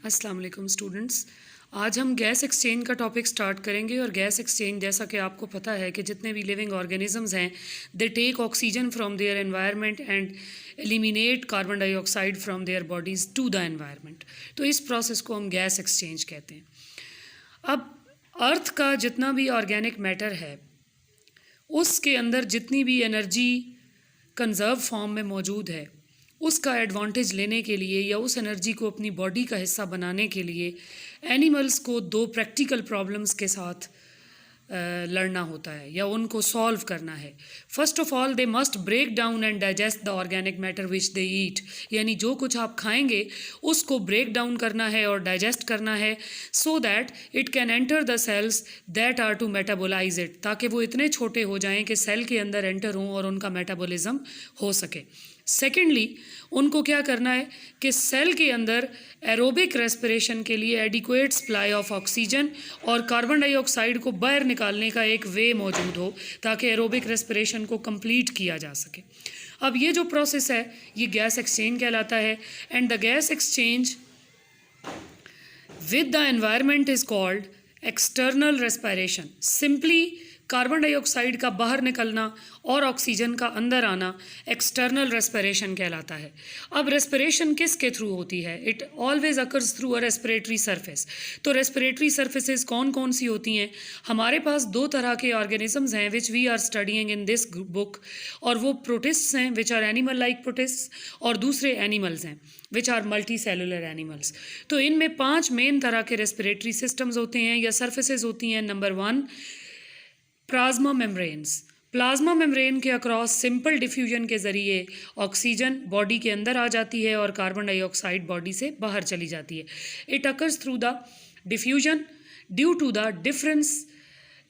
अस्सलाम वालेकुम स्टूडेंट्स। आज हम गैस एक्सचेंज का टॉपिक स्टार्ट करेंगे। और गैस एक्सचेंज, जैसा कि आपको पता है कि जितने भी लिविंग ऑर्गेनिजम्स हैं, they take oxygen from their environment and eliminate carbon dioxide from their bodies to the environment. तो इस प्रोसेस को हम गैस एक्सचेंज कहते हैं। अब अर्थ का जितना भी ऑर्गेनिक मैटर है, उसके अंदर जितनी भी एनर्जी कंजर्व फॉर्म में मौजूद है, उसका एडवांटेज लेने के लिए या उस एनर्जी को अपनी बॉडी का हिस्सा बनाने के लिए एनिमल्स को दो प्रैक्टिकल प्रॉब्लम्स के साथ लड़ना होता है या उनको सॉल्व करना है। First of all, they must break down and digest the organic matter which they eat. यानी जो कुछ आप खाएंगे उसको ब्रेक डाउन करना है और डाइजेस्ट करना है, so that it can enter the cells that are to metabolise it, ताकि वो इतने छोटे हो जाएं कि सेल के अंदर एंटर हों और उनका मेटाबॉलिज्म हो सके। सेकेंडली, उनको क्या करना है कि सेल के अंदर एरोबिक रेस्पिरेशन के लिए एडिक्वेट सप्लाई ऑफ ऑक्सीजन और कार्बन डाइऑक्साइड को बाहर निकालने का एक वे मौजूद हो, ताकि एरोबिक रेस्पिरेशन को कंप्लीट किया जा सके। अब ये जो प्रोसेस है, ये गैस एक्सचेंज कहलाता है। And the gas exchange with the environment is called external respiration. Simply carbon dioxide का बाहर निकलना और ऑक्सीजन का अंदर आना एक्सटर्नल रेस्पिरेशन कहलाता है। अब रेस्पिरेशन किसके थ्रू होती है? It always occurs through a respiratory surface. तो रेस्पिरेटरी सरफेसेस कौन कौन सी होती हैं? हमारे पास दो तरह के ऑर्गेनिजम्स हैं which we are studying in this book, और वो प्रोटिस्ट्स हैं which are animal like protists, और दूसरे एनिमल्स हैं which are multi cellular animals. तो इनमें 5 मेन तरह के रेस्पिरेटरी सिस्टम्स होते हैं या सर्फेसेज होती हैं। Number 1, plasma membranes. Plasma membrane के अक्रॉस सिंपल डिफ्यूजन के ज़रिए ऑक्सीजन बॉडी के अंदर आ जाती है और कार्बन डाइऑक्साइड बॉडी से बाहर चली जाती है। It occurs through the diffusion due to the difference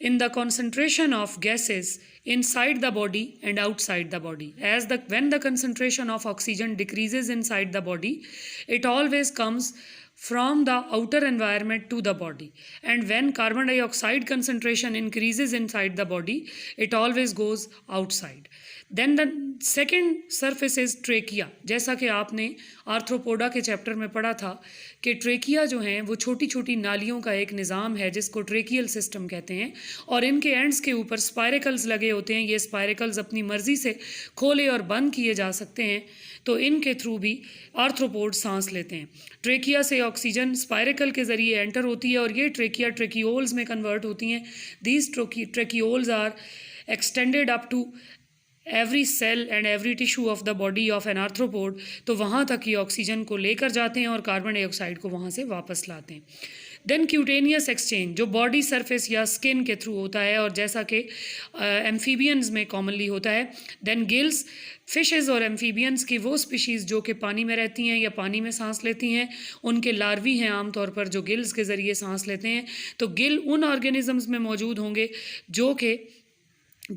in the concentration of gases inside the body and outside the body. When the concentration of oxygen decreases inside the body, it always comes from the outer environment to the body, and when carbon dioxide concentration increases inside the body, it always goes outside. Then the second surface is trachea. जैसा कि आपने arthropoda के chapter में पढ़ा था कि trachea जो हैं वो छोटी छोटी नालियों का एक निज़ाम है जिसको ट्रेकियल सिस्टम कहते हैं, और इनके एंड्स के ऊपर स्पायरिकल्स लगे होते हैं। ये स्पायरिकल्स अपनी मर्ज़ी से खोले और बंद किए जा सकते हैं, तो इनके थ्रू भी आर्थ्रोपोड सांस लेते हैं। ट्रेकिया से ऑक्सीजन स्पायरिकल के ज़रिए एंटर होती है और ये ट्रेकिया ट्रेकियोल्स में कन्वर्ट होती हैं। These tracheoles are extended up to every cell and every tissue of the body of an arthropod. तो वहाँ तक ये ऑक्सीजन को लेकर जाते हैं और कार्बन डाइऑक्साइड को वहाँ से वापस लाते हैं। देन क्यूटेनियस एक्सचेंज, जो बॉडी सरफेस या स्किन के थ्रू होता है और जैसा कि एम्फीबियंस में कॉमनली होता है। देन गिल्स, फिशेज़ और एम्फीबियंस की वो स्पीशीज़ जो कि पानी में रहती हैं या पानी में सांस लेती हैं, उनके लार्वी हैं आमतौर पर जो गिल्स के ज़रिए सांस लेते हैं। तो गिल उन ऑर्गेनिजम्स में मौजूद होंगे जो कि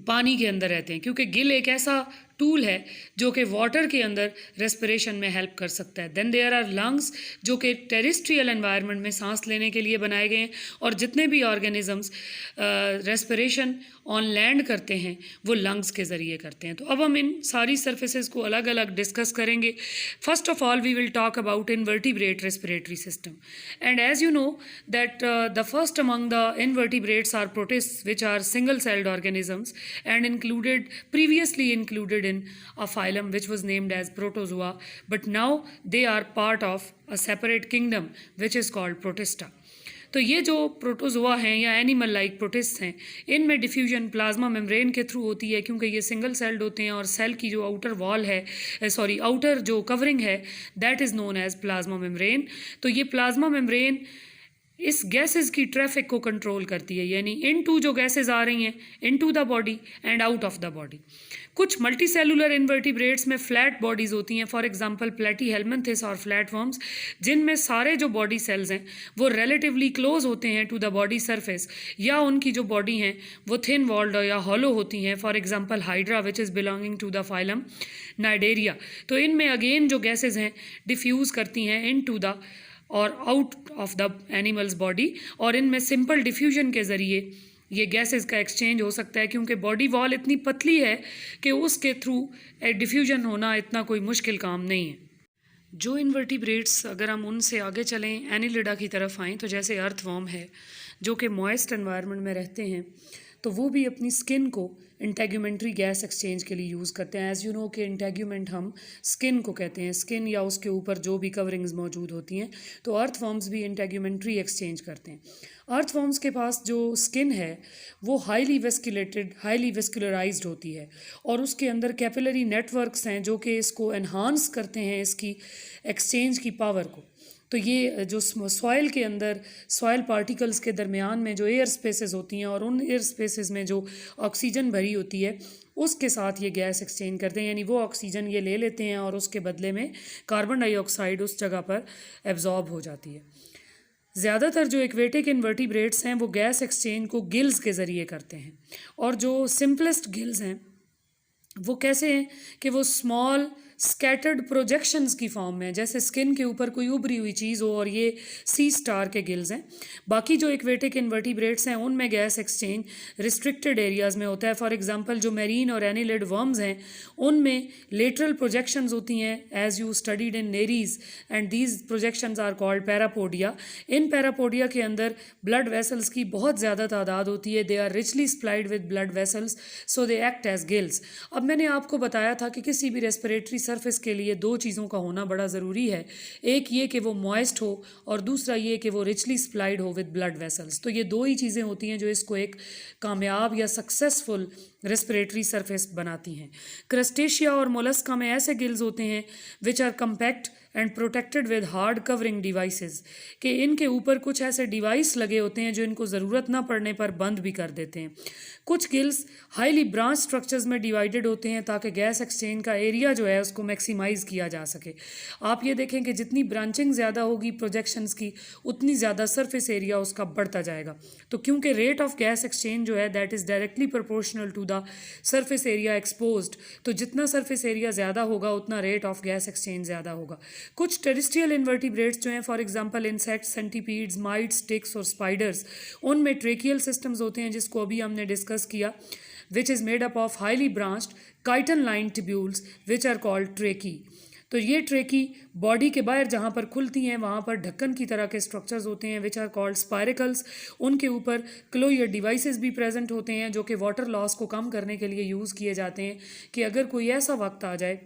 पानी के अंदर रहते हैं, क्योंकि गिल एक ऐसा टूल है जो कि वाटर के अंदर रेस्पिरेशन में हेल्प कर सकता है। देन देयर आर लंग्स, जो कि टेरेस्ट्रियल एनवायरनमेंट में सांस लेने के लिए बनाए गए हैं, और जितने भी ऑर्गेनिजम्स रेस्पिरेशन ऑन लैंड करते हैं वो लंग्स के ज़रिए करते हैं। तो अब हम इन सारी सर्फेसेस को अलग अलग डिस्कस करेंगे। First of all we will talk about invertebrate respiratory system, and as you know that the first among the invertebrates are protists which are single celled organisms and previously included in a phylum which was named as Protozoa, but now they are part of a separate kingdom which is called Protista. तो ये जो protozoa हैं या animal like protist हैं, इनमें diffusion plasma membrane के through होती है, क्योंकि ये सिंगल सेल्ड होते हैं और सेल की जो आउटर वॉल है, आउटर जो कवरिंग है, that is known as plasma membrane. तो ये प्लाज्मा मेम्ब्रेन इस गैसेस की ट्रैफिक को कंट्रोल करती है, यानी इनटू जो गैसेस आ रही हैं into the body and out of the body. कुछ मल्टी सेलुलर इन्वर्टिब्रेट्स में फ्लैट बॉडीज़ होती हैं, फॉर एग्जांपल प्लेटीहेल्मिन्थेस और फ्लैटवर्म्स, जिनमें सारे जो बॉडी सेल्स हैं वो रिलेटिवली क्लोज होते हैं टू द बॉडी सरफेस, या उनकी जो बॉडी हैं वो थिन वॉल्ड या हॉलो होती हैं, for example hydra which is belonging to the phylum cnidaria. तो इनमें अगेन जो गैसेज हैं डिफ्यूज़ करती हैं इन टू द और out of the animals body, और इनमें सिंपल डिफ्यूजन के ज़रिए ये गैसेस का एक्सचेंज हो सकता है, क्योंकि बॉडी वॉल इतनी पतली है कि उसके थ्रू डिफ्यूजन होना इतना कोई मुश्किल काम नहीं है। जो इन्वर्टिब्रेट्स, अगर हम उनसे आगे चलें एनिलिडा की तरफ आएँ, तो जैसे अर्थवॉर्म है जो कि मॉइस्ट एनवायरनमेंट में रहते हैं, तो वो भी अपनी स्किन को इंटेग्यूमेंट्री गैस एक्सचेंज के लिए यूज़ करते हैं। एज़ यू नो कि इंटेग्यूमेंट हम स्किन को कहते हैं, स्किन या उसके ऊपर जो भी कवरिंग्स मौजूद होती हैं, तो अर्थवॉर्म्स भी इंटेग्यूमेंट्री एक्सचेंज करते हैं। अर्थवॉर्म्स के पास जो स्किन है वो हाईली वेस्कुलेटेड, हाईली वेस्कुलराइज्ड होती है और उसके अंदर कैपिलरी नेटवर्क्स हैं जो कि इसको एनहांस करते हैं, इसकी एक्सचेंज की पावर को। तो ये जो सॉइल के अंदर सॉइल पार्टिकल्स के दरमियान में जो एयर स्पेसेस होती हैं और उन एयर स्पेसेस में जो ऑक्सीजन भरी होती है उसके साथ ये गैस एक्सचेंज करते हैं, यानी वो ऑक्सीजन ये ले लेते हैं और उसके बदले में कार्बन डाइऑक्साइड उस जगह पर एब्जॉर्ब हो जाती है। ज़्यादातर जो एक्वेटिक इन्वर्टिब्रेट्स हैं वो गैस एक्सचेंज को गिल्स के ज़रिए करते हैं, और जो सिंपलेस्ट गिल्स हैं वो कैसे हैं कि वो स्मॉल स्कैटर्ड प्रोजेक्शंस की फॉर्म में, जैसे स्किन के ऊपर कोई उभरी हुई चीज़ हो, और ये सी स्टार के गिल्स हैं। बाकी जो एक्वेटिक इन्वर्टिब्रेट्स हैं उनमें गैस एक्सचेंज रिस्ट्रिक्टेड एरियाज़ में होता है। फॉर एग्जांपल जो मैरीन और एनिलिड वर्म्स हैं उनमें लेटरल प्रोजेक्शंस होती हैं, as you studied in Nereis, and these projections are called parapodia. इन पैरापोडिया के अंदर ब्लड वेसल्स की बहुत ज़्यादा तादाद होती है। They are richly supplied with blood vessels, so they act as gills. अब मैंने आपको बताया था कि किसी भी रेस्पिरेटरी सरफेस के लिए दो चीज़ों का होना बड़ा ज़रूरी है, एक ये कि वो मॉइस्ट हो और दूसरा ये कि वो रिचली सप्लाइड हो विद ब्लड वेसल्स। तो ये दो ही चीज़ें होती हैं जो इसको एक कामयाब या सक्सेसफुल रेस्पिरेटरी सरफेस बनाती हैं। क्रस्टेशिया और मोलस्का में ऐसे गिल्स होते हैं which are compact and protected with hard covering devices, कि इनके ऊपर कुछ ऐसे डिवाइस लगे होते हैं जो इनको ज़रूरत ना पड़ने पर बंद भी कर देते हैं। कुछ गिल्स हाईली ब्रांच स्ट्रक्चर्स में डिवाइडेड होते हैं ताकि गैस एक्सचेंज का एरिया जो है उसको मैक्सिमाइज़ किया जा सके। आप ये देखें कि जितनी ब्रांचिंग ज़्यादा होगी प्रोजेक्शंस की, उतनी ज़्यादा सरफेस एरिया उसका बढ़ता जाएगा। तो क्योंकि रेट ऑफ गैस एक्सचेंज जो है that is directly proportional to the surface area exposed, तो जितना सरफेस एरिया ज़्यादा होगा उतना रेट ऑफ गैस एक्सचेंज ज़्यादा होगा। कुछ टेरेस्ट्रियल इन्वर्टिब्रेट्स जो हैं, for example insects, centipedes, mites, ticks और स्पाइडर्स, उनमें ट्रेकियल सिस्टम्स होते हैं जिसको अभी हमने डिस्कस किया, which is made up of highly branched chitin lined tubules which are called tracheae. तो ये ट्रेकी बॉडी के बाहर जहाँ पर खुलती हैं वहाँ पर ढक्कन की तरह के स्ट्रक्चर्स होते हैं विच आर कॉल्ड स्पायरिकल्स। उनके ऊपर क्लोयर डिवाइसेस भी प्रेजेंट होते हैं जो कि वाटर लॉस को कम करने के लिए यूज़ किए जाते हैं, कि अगर कोई ऐसा वक्त आ जाए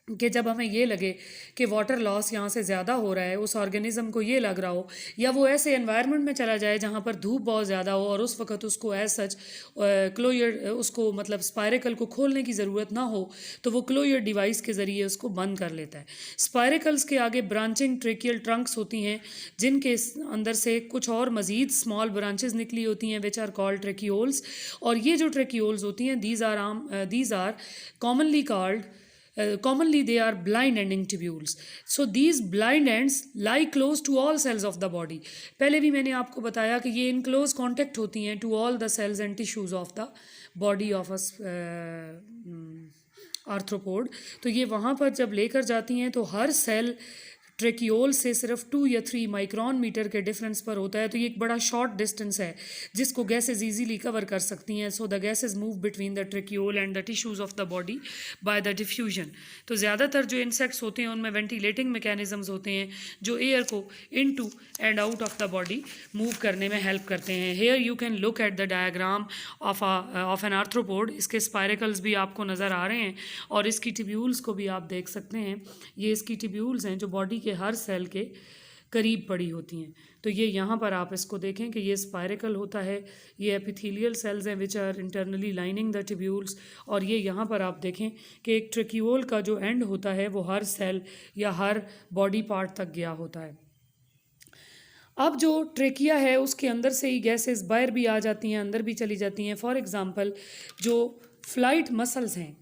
कि जब हमें ये लगे कि वाटर लॉस यहाँ से ज़्यादा हो रहा है, उस ऑर्गेनिज्म को ये लग रहा हो, या वो ऐसे एनवायरनमेंट में चला जाए जहाँ पर धूप बहुत ज़्यादा हो और उस वक्त उसको एज सच क्लोयर, उसको मतलब स्पायरिकल को खोलने की ज़रूरत ना हो, तो वो क्लोयर डिवाइस के ज़रिए उसको बंद कर लेता है। स्पायरिकल्स के आगे ब्रांचिंग ट्रेकियल ट्रंक्स होती हैं जिनके अंदर से कुछ और मज़ीद स्मॉल ब्रांचेस निकली होती हैं विच आर कॉल्ड ट्रेकियोल्स। और ये जो ट्रेकियोल्स होती हैं these are commonly called commonly they are blind ending tubules. So these blind ends lie close to all cells of the body. पहले भी मैंने आपको बताया कि ये in close contact होती हैं to all the cells and tissues of the body of a arthropod. तो ये वहाँ पर जब लेकर जाती हैं तो हर सेल ट्रेकियोल से सिर्फ 2 या 3 माइक्रोन मीटर के डिफरेंस पर होता है। तो ये एक बड़ा शॉर्ट डिस्टेंस है जिसको गैसेज इजीली कवर कर सकती हैं। So the gases move between the tracheole and the tissues of the body by the diffusion. तो ज़्यादातर जो इंसेक्ट्स होते हैं उनमें वेंटिलेटिंग मैकेनिज्म्स होते हैं जो एयर को into and out of the body move करने में हेल्प करते हैं। Here you can look at the diagram of an arthropod. इसके स्पायरिकल्स भी आपको नज़र आ रहे हैं और इसकी टिब्यूल्स को भी आप देख सकते हैं। ये इसकी टिब्यूल्स हैं जो बॉडी के हर सेल के करीब पड़ी होती हैं। तो ये यहाँ पर आप इसको देखें कि ये स्पायरिकल होता है, ये एपिथेलियल सेल्स हैं which are internally lining the tubules, और ये यहाँ पर आप देखें कि एक ट्रेकियोल का जो एंड होता है वो हर सेल या हर बॉडी पार्ट तक गया होता है। अब जो ट्रेकिया है उसके अंदर से ही गैसेस बाहर भी आ जाती हैं, अंदर भी चली जाती हैं। फॉर एग्ज़ाम्पल जो फ्लाइट मसल्स हैं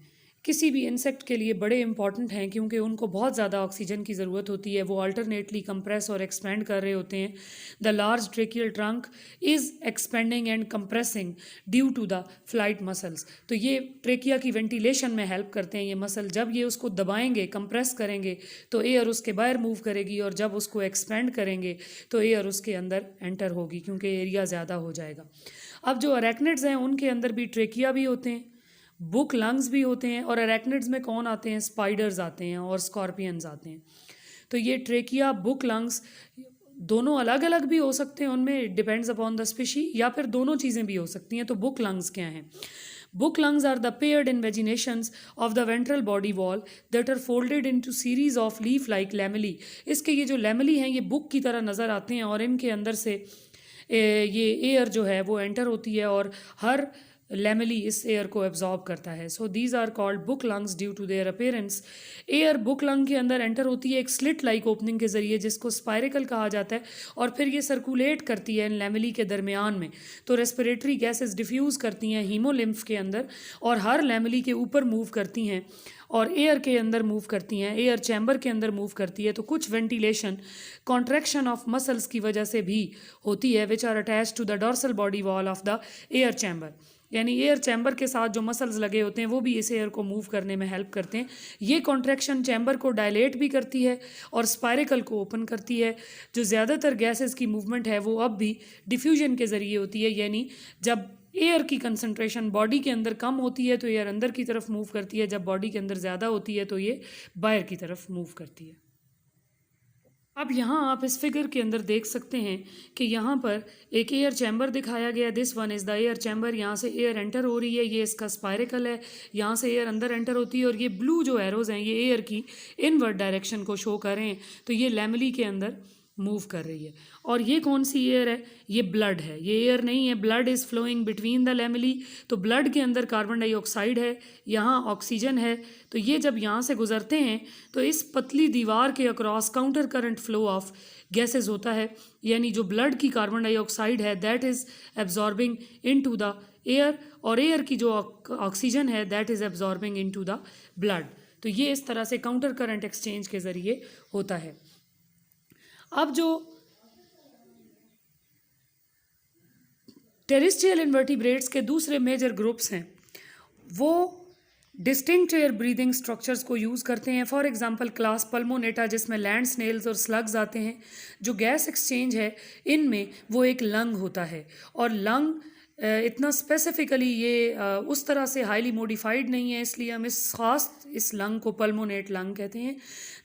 किसी भी इंसेक्ट के लिए बड़े इंपॉर्टेंट हैं क्योंकि उनको बहुत ज़्यादा ऑक्सीजन की ज़रूरत होती है। वो अल्टरनेटली कंप्रेस और एक्सपेंड कर रहे होते हैं। The large tracheal trunk is expanding and compressing due to the flight muscles. तो ये ट्रेकिया की वेंटिलेशन में हेल्प करते हैं ये मसल। जब ये उसको दबाएंगे, कंप्रेस करेंगे तो एयर उसके बाहर मूव करेगी, और जब उसको एक्सपेंड करेंगे तो एयर उसके अंदर एंटर होगी क्योंकि एरिया ज़्यादा हो जाएगा। अब जो अरेक्निड्स हैं उनके अंदर भी ट्रेकिया भी होते हैं, बुक लंग्स भी होते हैं, और अरेक्निड्स में कौन आते हैं? स्पाइडर्स आते हैं और स्कॉर्पियंस आते हैं। तो ये ट्रेकिया, बुक लंग्स दोनों अलग अलग भी हो सकते हैं, उनमें डिपेंड्स अपॉन द स्पीशी, या फिर दोनों चीज़ें भी हो सकती हैं। तो बुक लंग्स क्या हैं? Book lungs are the paired invaginations of the ventral body wall that are folded into series of leaf-like lamellae. इसके ये जो lamellae हैं ये बुक की तरह नज़र आते हैं और इनके अंदर से ये एयर जो है वो एंटर होती है और हर लैमेली इस एयर को एब्जॉर्ब करता है। So these are called book lungs due to their appearance. Air book lung के अंदर एंटर होती है एक स्लिट लाइक ओपनिंग के जरिए जिसको स्पायरिकल कहा जाता है, और फिर ये सर्कुलेट करती है इन लैमेली के दरमियान में। तो रेस्पिरेटरी गैसेस डिफ्यूज़ करती हैं हीमोलिम्फ के अंदर और हर लैमेली के ऊपर मूव करती हैं और एयर के अंदर मूव करती हैं, एयर चैम्बर के अंदर मूव करती है। तो कुछ वेंटिलेशन कॉन्ट्रैक्शन ऑफ मसल्स की वजह से भी होती है, which are attach to the dorsal body wall of the air chamber. यानी एयर चैम्बर के साथ जो मसल्स लगे होते हैं वो भी इस एयर को मूव करने में हेल्प करते हैं। ये कॉन्ट्रैक्शन चैम्बर को डायलेट भी करती है और स्पायरिकल को ओपन करती है। जो ज़्यादातर गैसेस की मूवमेंट है वो अब भी डिफ्यूजन के ज़रिए होती है, यानी जब एयर की कंसंट्रेशन बॉडी के अंदर कम होती है तो एयर अंदर की तरफ मूव करती है, जब बॉडी के अंदर ज़्यादा होती है तो ये बाहर की तरफ मूव करती है। अब यहाँ आप इस फिगर के अंदर देख सकते हैं कि यहाँ पर एक एयर चैम्बर दिखाया गया। This one is the air chamber. यहाँ से एयर एंटर हो रही है, ये इसका स्पायरिकल है, यहाँ से एयर अंदर एंटर होती है और ये ब्लू जो एरोज़ हैं ये एयर की इनवर्ड डायरेक्शन को शो कर रहे हैं। तो ये लैमेली के अंदर मूव कर रही है। और ये कौन सी एयर है? ये ब्लड है, ये एयर नहीं है। Blood is flowing between the lamellae. तो ब्लड के अंदर कार्बन डाइऑक्साइड है, यहाँ ऑक्सीजन है। तो ये जब यहाँ से गुजरते हैं तो इस पतली दीवार के across counter current flow of gases होता है, यानी जो ब्लड की कार्बन डाइऑक्साइड है that is absorbing into the air और एयर की जो ऑक्सीजन है that is absorbing into the blood. तो ये इस तरह से काउंटर करंट एक्सचेंज के ज़रिए होता है। अब जो टेरेस्ट्रियल इन्वर्टिब्रेट्स के दूसरे मेजर ग्रुप्स हैं वो डिस्टिंक्ट एयर ब्रीदिंग स्ट्रक्चर्स को यूज़ करते हैं। फॉर एग्जांपल क्लास पल्मोनेटा जिसमें लैंड स्नेल्स और स्लग्स आते हैं। जो गैस एक्सचेंज है इनमें वो एक लंग होता है और लंग इतना स्पेसिफिकली ये उस तरह से हाईली मॉडिफाइड नहीं है, इसलिए हम इस लंग को पल्मोनेट लंग कहते हैं,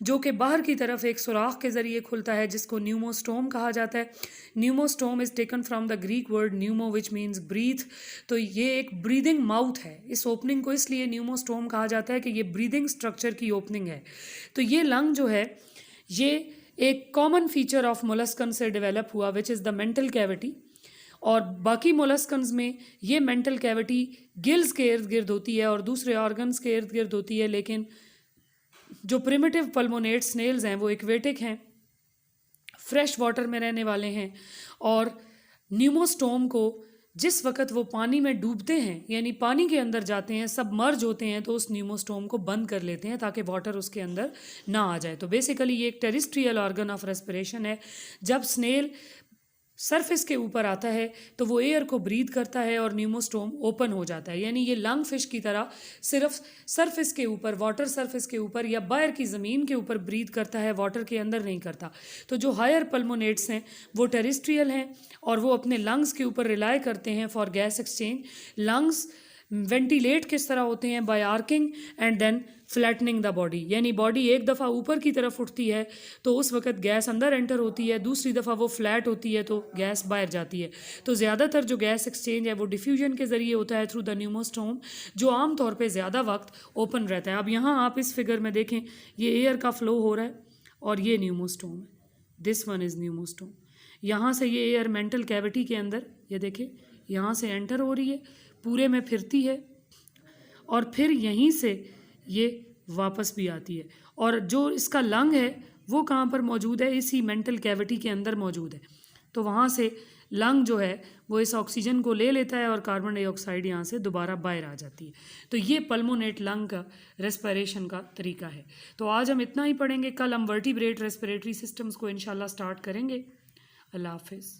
जो कि बाहर की तरफ एक सुराख के ज़रिए खुलता है जिसको न्यूमोस्टोम कहा जाता है। Pneumostome is taken from the Greek word pneumo which means breath. तो ये एक ब्रीदिंग माउथ है। इस ओपनिंग को इसलिए न्यूमोस्टोम कहा जाता है कि ये ब्रीदिंग स्ट्रक्चर की ओपनिंग है। तो ये लंग जो है ये एक कॉमन फीचर ऑफ मोलस्कन से डेवलप हुआ which is the mantle cavity. और बाकी मोलस्कन्स में ये मेंटल कैविटी गिल्स के इर्द गिर्द होती है और दूसरे ऑर्गन्स के इर्द गिर्द होती है, लेकिन जो प्रिमिटिव पल्मोनेट स्नेल्स हैं वो एक्वेटिक हैं, फ्रेश वाटर में रहने वाले हैं। और न्यूमोस्टोम को जिस वक्त वो पानी में डूबते हैं यानी पानी के अंदर जाते हैं, सबमर्ज होते हैं, तो उस न्यूमोस्टोम को बंद कर लेते हैं ताकि वाटर उसके अंदर ना आ जाए। तो बेसिकली ये एक टेरेस्ट्रियल ऑर्गन ऑफ रेस्पिरेशन है। जब स्नेल सरफेस के ऊपर आता है तो वो एयर को ब्रीथ करता है और न्यूमोस्टोम ओपन हो जाता है, यानी ये लंग फिश की तरह सिर्फ सरफेस के ऊपर, वाटर सरफेस के ऊपर या बाहर की ज़मीन के ऊपर ब्रीथ करता है, वाटर के अंदर नहीं करता। तो जो हायर पल्मोनेट्स हैं वो टेरेस्ट्रियल हैं और वो अपने लंग्स के ऊपर रिलाई करते हैं for gas exchange. Lungs ventilate किस तरह होते हैं? By arching and then flattening the body, यानी बॉडी एक दफ़ा ऊपर की तरफ उठती है तो उस वक्त गैस अंदर एंटर होती है, दूसरी दफ़ा वो फ्लैट होती है तो गैस बाहर जाती है। तो ज़्यादातर जो गैस एक्सचेंज है वो डिफ्यूजन के ज़रिए होता है थ्रू द न्यूमोस्टोम, जो आम तौर पे ज़्यादा वक्त ओपन रहता है। अब यहाँ आप इस फिगर में देखें, ये एयर का फ्लो हो रहा है और ये न्यूमोस्टोम है। This one is pneumostome. यहाँ से ये एयर मेंटल कैविटी के अंदर, ये देखें, यहाँ से एंटर हो रही है, पूरे में फिरती है और फिर यहीं से ये वापस भी आती है। और जो इसका लंग है वो कहाँ पर मौजूद है? इसी मेंटल कैविटी के अंदर मौजूद है। तो वहाँ से लंग जो है वो इस ऑक्सीजन को ले लेता है और कार्बन डाइऑक्साइड यहाँ से दोबारा बाहर आ जाती है। तो ये पल्मोनेट लंग का रेस्पिरेशन का तरीका है। तो आज हम इतना ही पढ़ेंगे, कल हम वर्टिब्रेट रेस्पिरेटरी सिस्टम्स को इंशाल्लाह स्टार्ट करेंगे। अल्लाह हाफिज़।